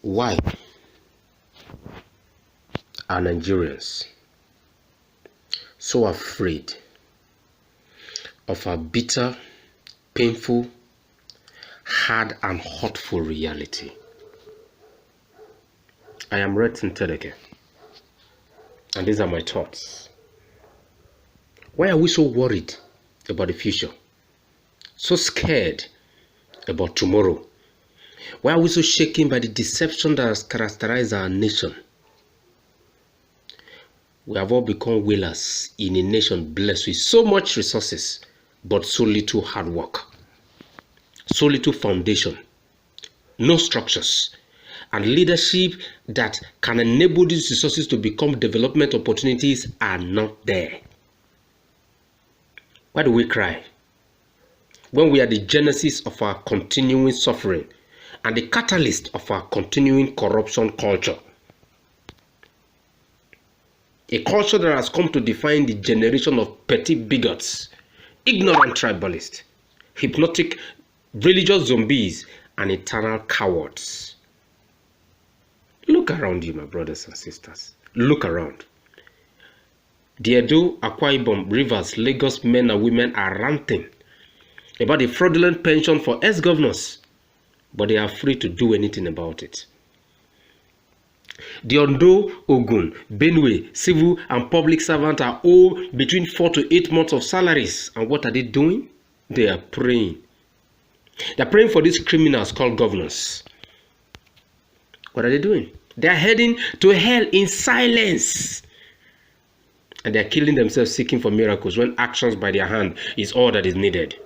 Why are Nigerians so afraid of a bitter, painful, hard and hurtful reality? I am Redson Tedeke, and these are my thoughts. Why are we so worried about the future? So scared about tomorrow? Why are we so shaken by the deception that has characterized our nation? We have all become whalers in a nation blessed with so much resources, but so little hard work, so little foundation, no structures, and leadership that can enable these resources to become development opportunities are not there. Why do we cry when we are the genesis of our continuing suffering and the catalyst of our continuing corruption culture? A culture that has come to define the generation of petty bigots, ignorant tribalists, hypnotic religious zombies, and eternal cowards. Look around you, my brothers and sisters. Look around. The Edo, Akwa Ibom, Rivers, Lagos men and women are ranting about the fraudulent pension for ex-governors, but they are free to do anything about it. The Ondo, Ogun, Benue, civil and public servants are owed between 4 to 8 months of salaries. And what are they doing? They are praying. They are praying for these criminals called governors. What are they doing? They are heading to hell in silence. And they are killing themselves seeking for miracles when actions by their hand is all that is needed.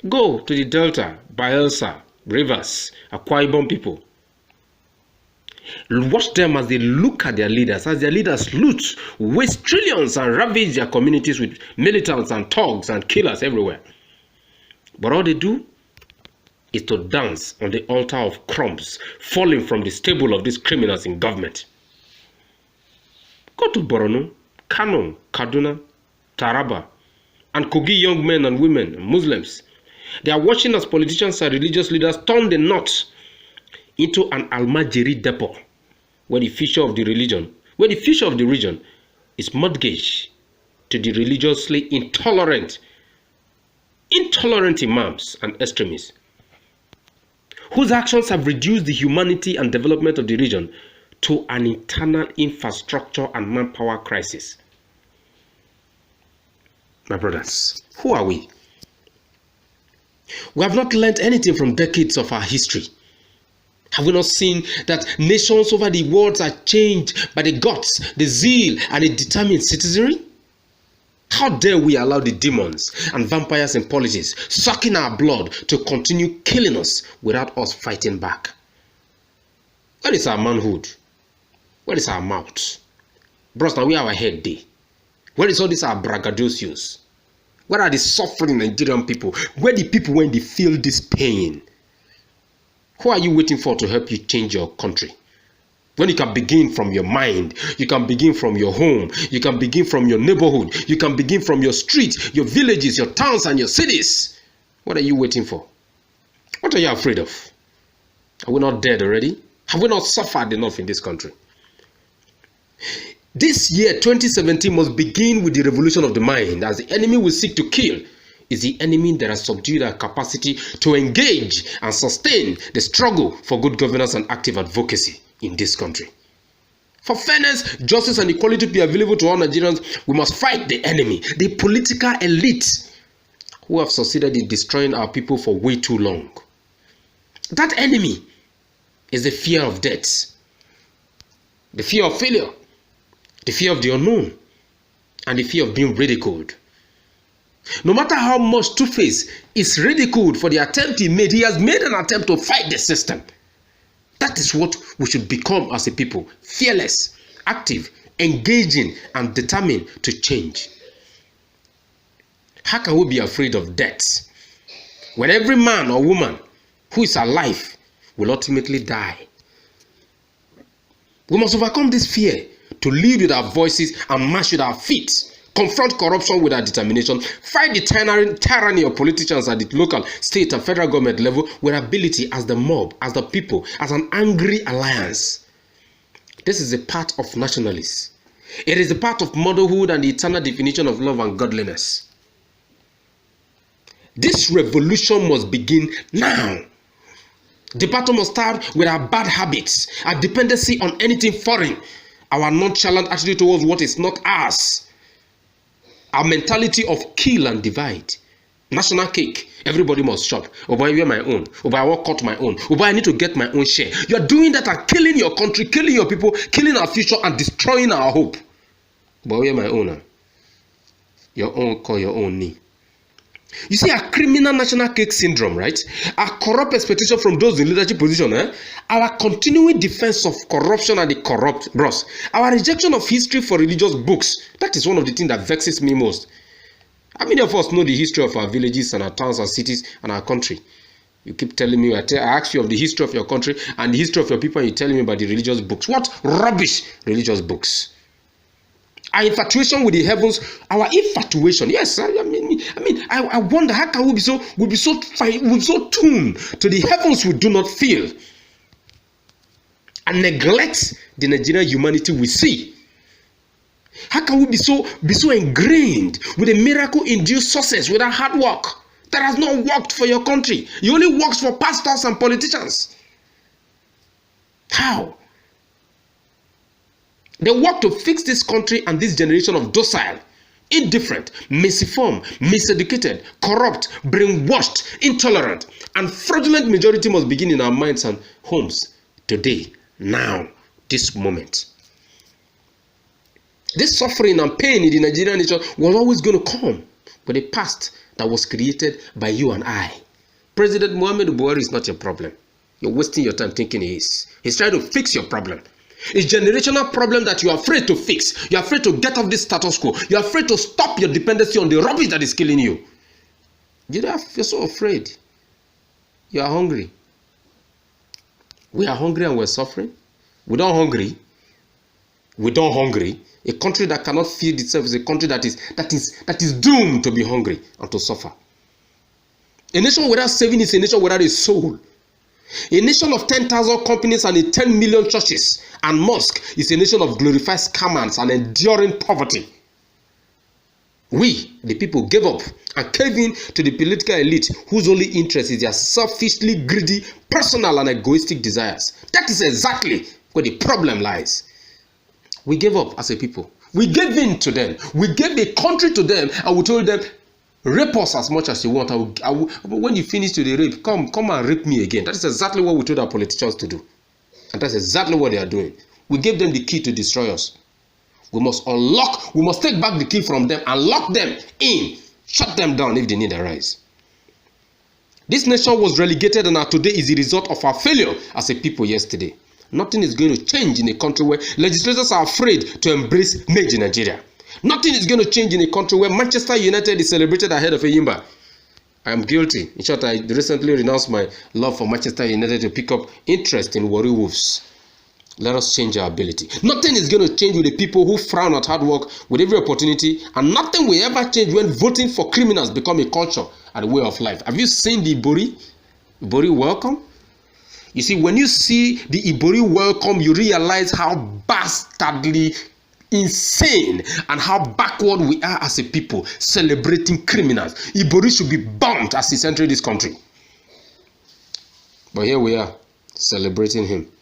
Go to the Delta, Bayelsa, Rivers, Akwa Ibom people. Watch them as they look at their leaders, as their leaders loot, waste trillions and ravage their communities with militants and thugs and killers everywhere. But all they do is to dance on the altar of crumbs falling from the stable of these criminals in government. Go to Borno, Kano, Kaduna, Taraba, and Kogi young men and women, Muslims. They are watching as politicians and religious leaders turn the knot into an Almajiri depot, where the future of the region is mortgaged to the religiously intolerant imams and extremists, whose actions have reduced the humanity and development of the region to an internal infrastructure and manpower crisis. My brothers, who are we? We have not learned anything from decades of our history. Have we not seen that nations over the world are changed by the guts, the zeal, and the determined citizenry? How dare we allow the demons and vampires in politics sucking our blood to continue killing us without us fighting back? Where is our manhood? Where is our mouth? Bros, now where our head day? Where is all this our braggadocios? Where are the suffering Nigerian people? Where the people when they feel this pain? Who are you waiting for to help you change your country? When you can begin from your mind, you can begin from your home, you can begin from your neighborhood, you can begin from your streets, your villages, your towns, and your cities. What are you waiting for? What are you afraid of? Are we not dead already? Have we not suffered enough in this country? This year, 2017, must begin with the revolution of the mind, as the enemy will seek to kill is the enemy that has subdued our capacity to engage and sustain the struggle for good governance and active advocacy in this country. For fairness, justice, and equality to be available to all Nigerians, we must fight the enemy, the political elite who have succeeded in destroying our people for way too long. That enemy is the fear of death, the fear of failure, the fear of the unknown, and the fear of being ridiculed. No matter how much Two-Face is ridiculed for the attempt he made, he has made an attempt to fight the system. That is what we should become as a people: fearless, active, engaging, and determined to change. How can we be afraid of death when every man or woman who is alive will ultimately die? We must overcome this fear to lead with our voices and march with our feet, confront corruption with our determination, fight the tyranny of politicians at the local, state, and federal government level with ability as the mob, as the people, as an angry alliance. This is a part of nationalists. It is a part of motherhood and the eternal definition of love and godliness. This revolution must begin now. The battle must start with our bad habits, our dependency on anything foreign, our nonchalant attitude towards what is not ours, our mentality of kill and divide. National cake, everybody must shop. Oh boy, you're my own. Oh boy, I want to cut my own. Oh boy, I need to get my own share. You're doing that and killing your country, killing your people, killing our future, and destroying our hope. But you're my owner. Your own call your own knee. You see, a criminal national cake syndrome, right? A corrupt expectation from those in leadership position, our continuing defense of corruption and the corrupt bros, our rejection of history for religious books. That is one of the things that vexes me most. How many of us know the history of our villages and our towns and cities and our country? You keep telling me, I ask you of the history of your country and the history of your people, and you tell me about the religious books. What rubbish religious books? Our infatuation with the heavens, our infatuation. Yes, I wonder how can we be so tuned to the heavens we do not feel and neglect the Nigerian humanity we see. How can we be so ingrained with a miracle-induced success without hard work that has not worked for your country? It only works for pastors and politicians. How? They work to fix this country and this generation of docile, indifferent, misinformed, miseducated, corrupt, brainwashed, intolerant, and fraudulent majority must begin in our minds and homes today, now, this moment. This suffering and pain in the Nigerian nation was always going to come with a past that was created by you and I. President Muhammadu Buhari is not your problem. You're wasting your time thinking he is. He's trying to fix your problem. It's a generational problem that you're afraid to fix. You're afraid to get off this status quo. You're afraid to stop your dependency on the rubbish that is killing you. You're so afraid. You are hungry. We are hungry and we're suffering. We don't hungry. A country that cannot feed itself is a country that is doomed to be hungry and to suffer. A nation without saving is a nation without a soul. A nation of 10,000 companies and 10 million churches and mosques is a nation of glorified scammers and enduring poverty. We, the people, gave up and cave in to the political elite whose only interest is their selfishly greedy, personal and egoistic desires. That is exactly where the problem lies. We gave up as a people. We gave in to them. We gave a country to them and we told them, rape us as much as you want. When you finish to the rape, come and rape me again. That is exactly what we told our politicians to do. And that's exactly what they are doing. We gave them the key to destroy us. We must take back the key from them and lock them in. Shut them down if the need arise. This nation was relegated and today is the result of our failure as a people yesterday. Nothing is going to change in a country where legislators are afraid to embrace made in Nigeria. Nothing is going to change in a country where Manchester United is celebrated ahead of Eyimba. I am guilty. In short, I recently renounced my love for Manchester United to pick up interest in Warri Wolves. Let us change our ability. Nothing is going to change with the people who frown at hard work with every opportunity, and nothing will ever change when voting for criminals become a culture and a way of life. Have you seen the Ibori welcome? You see, when you see the Ibori welcome, you realize how bastardly insane and how backward we are as a people celebrating criminals. Ibori should be bombed as he's entering this country. But here we are celebrating him.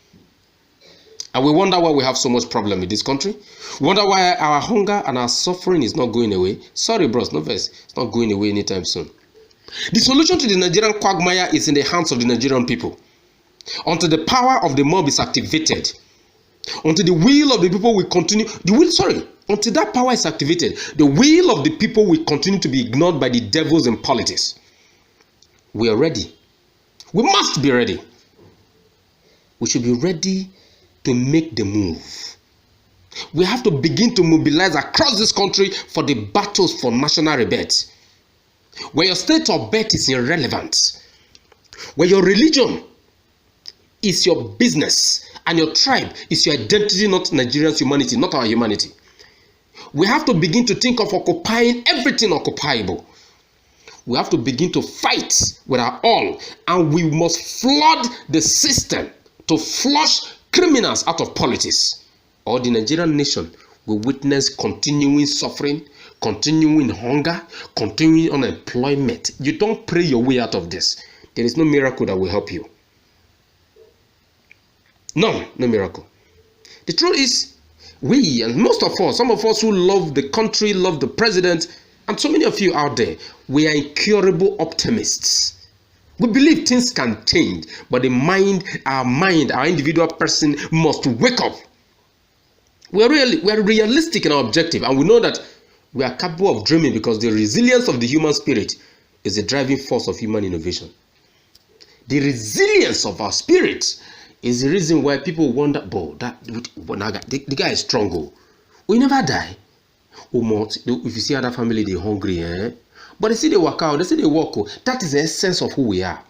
And we wonder why we have so much problem in this country. We wonder why our hunger and our suffering is not going away. Sorry, bros, no verse. It's not going away anytime soon. The solution to the Nigerian quagmire is in the hands of the Nigerian people. Until the power of the mob is activated, until the will of the people will continue, until that power is activated, the will of the people will continue to be ignored by the devils in politics. We are ready. We must be ready. We should be ready to make the move. We have to begin to mobilize across this country for the battles for national rebirth. Where your state of birth is irrelevant, where your religion is your business and your tribe is your identity, not Nigerians' humanity, not our humanity. We have to begin to think of occupying everything occupiable. We have to begin to fight with our all, and we must flood the system to flush criminals out of politics, or the Nigerian nation will witness continuing suffering, continuing hunger, continuing unemployment. You don't pray your way out of this. There is no miracle that will help you. No miracle. The truth is, we, and most of us, some of us who love the country, love the president, and so many of you out there, we are incurable optimists. We believe things can change, but our individual person must wake up. We are realistic in our objective, and we know that we are capable of dreaming because the resilience of the human spirit is the driving force of human innovation. The resilience of our spirit is the reason why people wonder, the guy is strong. We never die. If you see other family, they're hungry, but they see they work out, they see they walk. That is the essence of who we are.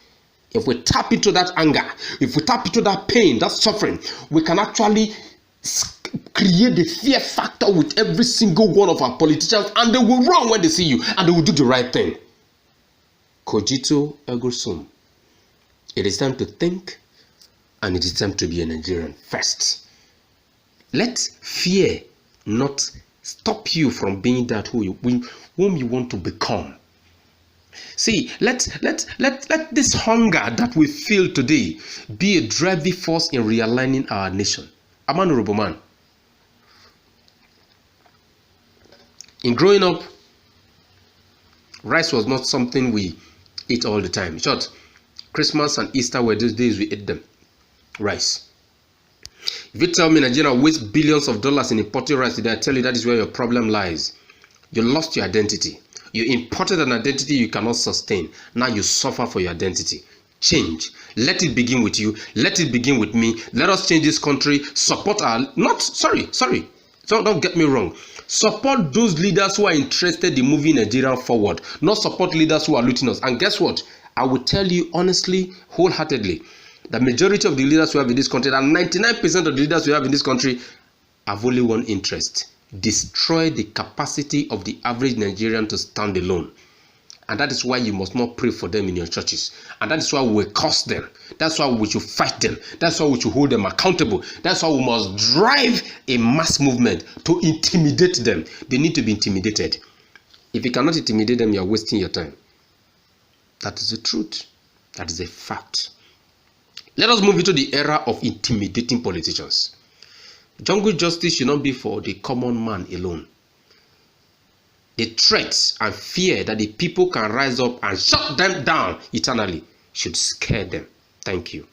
If we tap into that anger, if we tap into that pain, that suffering, we can actually create the fear factor with every single one of our politicians, and they will run when they see you, and they will do the right thing. Cogito ergo sum. It is time to think, and it is time to be a Nigerian first. Let fear not stop you from being that whom you want to become. See, let this hunger that we feel today be a driving force in realigning our nation. I'm an honorable man. In growing up, rice was not something we eat all the time. In short, Christmas and Easter were those days we ate them. Rice. If you tell me Nigeria wastes billions of dollars in importing rice today, I tell you that is where your problem lies. You lost your identity. You imported an identity you cannot sustain. Now you suffer for your identity. Change. Let it begin with you. Let it begin with me. Let us change this country. Support our... Don't get me wrong. Support those leaders who are interested in moving Nigeria forward. Not support leaders who are looting us. And guess what? I will tell you honestly, wholeheartedly, the majority of the leaders we have in this country, and 99% of the leaders we have in this country, have only one interest: destroy the capacity of the average Nigerian to stand alone. And that is why you must not pray for them in your churches. And that is why we will curse them. That's why we should fight them. That's why we should hold them accountable. That's why we must drive a mass movement to intimidate them. They need to be intimidated. If you cannot intimidate them, you are wasting your time. That is the truth. That is a fact. Let us move into the era of intimidating politicians. Jungle justice should not be for the common man alone. The threats and fear that the people can rise up and shut them down eternally should scare them. Thank you.